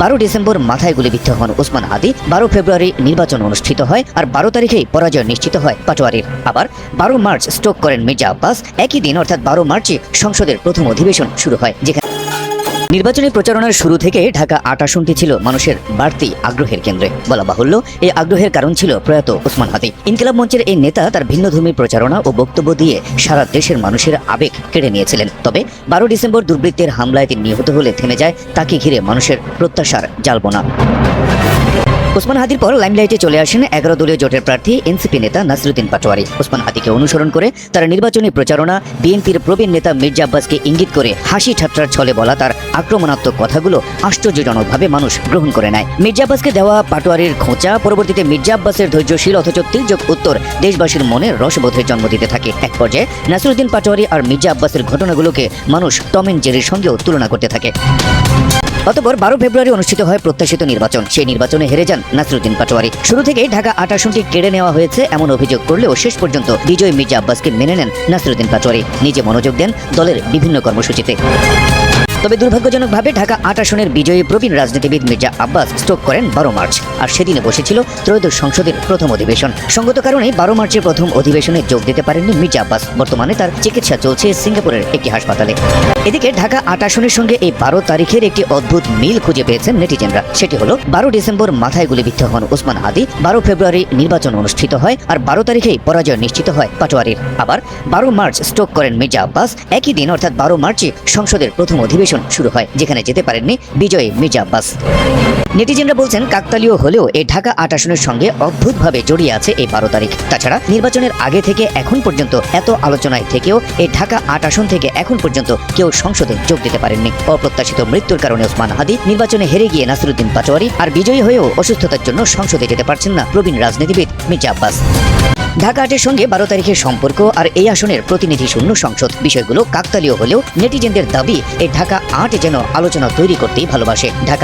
12 December মাথায় গুলিবিদ্ধ হন ওসমান হাদি। 12 ফেব্রুয়ারি নির্বাচন অনুষ্ঠিত হয় আর 12 তারিখেই পরাজয় নিশ্চিত হয় পাটোয়ারির। আবার 12 মার্চ স্ট্রোক করেন মির্জা আব্বাস। একই দিন অর্থাৎ 12 মার্চে সংসদের প্রথম অধিবেশন শুরু হয়, যেখানে নির্বাচনী প্রচারণার শুরু থেকে ঢাকা 8 আসনটি ছিল মানুষের বাড়তি আগ্রহের কেন্দ্রে। বলা বাহুল্য, এই আগ্রহের কারণ ছিল প্রয়াত ওসমান হাদি। ইনকিলাব মঞ্চের এই নেতা তার ভিন্নধর্মী প্রচারণা ও বক্তব্য দিয়ে সারা দেশের মানুষের আবেগ কেড়ে নিয়েছিলেন। তবে 12 ডিসেম্বর দুর্বৃত্তের হামলায় তিনি নিহত হলে থেমে যায় তাকে ঘিরে মানুষের প্রত্যাশার জালবোনা। ওসমান হাদির পর লাইমলাইটে চলে আসেন 11 দলীয় জোটের প্রার্থী এনসিপি নেতা নাসিরুদ্দিন পাটোয়ারি। ওসমান হাদিকে অনুসরণ করে তার নির্বাচনী প্রচারণা বিএনপির প্রবীণ নেতা মির্জা আব্বাসকে ইঙ্গিত করে হাসি ঠাট্টার ছলে বলা তার আক্রমণাত্মক কথাগুলো আশ্চর্যজনকভাবে মানুষ গ্রহণ করে নেয়। মির্জা আব্বাসকে দেওয়া পাটোয়ারির খোঁচা পরবর্তীতে মির্জা আব্বাসের ধৈর্যশীল অথচ তির্যক উত্তর দেশবাসীর মনে রসবোধের জন্ম দিতে থাকে। এক পর্যায়ে নাসিরুদ্দিন পাটোয়ারি আর মির্জা আব্বাসের ঘটনাগুলোকে মানুষ টম এন্ড জেরির সঙ্গেও তুলনা করতে থাকে। অতঃপর 12 ফেব্রুয়ারি অনুষ্ঠিত হয় প্রত্যাশিত নির্বাচন। সেই নির্বাচনে হেরে যান নাসিরুদ্দিন পাটোয়ারি। শুরু থেকেই ঢাকা 8 আসনটি কেড়ে নেওয়া হয়েছে এমন অভিযোগ করলেও শেষ পর্যন্ত বিজয়ী মির্জা আব্বাসকে মেনে নেন নাসিরুদ্দিন পাটোয়ারি। নিজে মনোযোগ দেন দলের বিভিন্ন কর্মসূচিতে। তবে দুর্ভাগ্যজনকভাবে ঢাকা 8 আসনের বিজয়ী প্রবীণ রাজনীতিবিদ মির্জা আব্বাস স্ট্রোক করেন 12 মার্চ। আর সেদিনে বসেছিল ত্রয়োদশ সংসদের প্রথম অধিবেশন। সঙ্গত কারণে 12 মার্চের প্রথম অধিবেশনে যোগ দিতে পারেননি মির্জা আব্বাস। বর্তমানে তার চিকিৎসা চলছে সিঙ্গাপুরের একটি হাসপাতালে। এদিকে ঢাকা 8 আসনের সঙ্গে এই 12 তারিখের একটি অদ্ভুত মিল খুঁজে পেয়েছেন নেটিজেনরা। সেটি হলো 12 ডিসেম্বর মাথায় গুলিবিদ্ধ হন ওসমান হাদি। 12 ফেব্রুয়ারি নির্বাচন অনুষ্ঠিত হয় আর 12 তারিখেই পরাজয় নিশ্চিত হয় পাটোয়ারির। আবার 12 মার্চ স্ট্রোক করেন মির্জা আব্বাস। একই দিন অর্থাৎ 12 মার্চে সংসদের প্রথম অধিবেশন শুরু হয়, যেখানে যেতে পারেননি বিজয়ী মির্জা আব্বাস। নেটিজেনরা বলছেন কাকতালীয় হলেও এই ঢাকা 8 আসনের সঙ্গে অদ্ভুতভাবে জড়িয়ে আছে এই 12 তারিখ। তাছাড়া নির্বাচনের আগে থেকে এখন পর্যন্ত এত আলোচনায় থেকেও এই ঢাকা 8 আসন থেকে এখন পর্যন্ত কেউ সংসদে যোগ দিতে পারেননি। অপ্রত্যাশিত মৃত্যুর কারণে ওসমান হাদি, নির্বাচনে হেরে গিয়ে নাসিরুদ্দিন পাটোয়ারি আর বিজয়ী হয়েও অসুস্থতার জন্য সংসদে যেতে পারছেন না প্রবীণ রাজনীতিবিদ মির্জা আব্বাস। ঢাকা 8-এর সঙ্গে 12 তারিখের সম্পর্ক আর এই আসনের প্রতিনিধি শূন্য সংসদ বিষয়গুলো কাকতালীয় হলেও নেটিজেনদের দাবি এই ঢাকা 8 যেন আলোচনা তৈরি করতেই ভালোবাসে। ঢাকা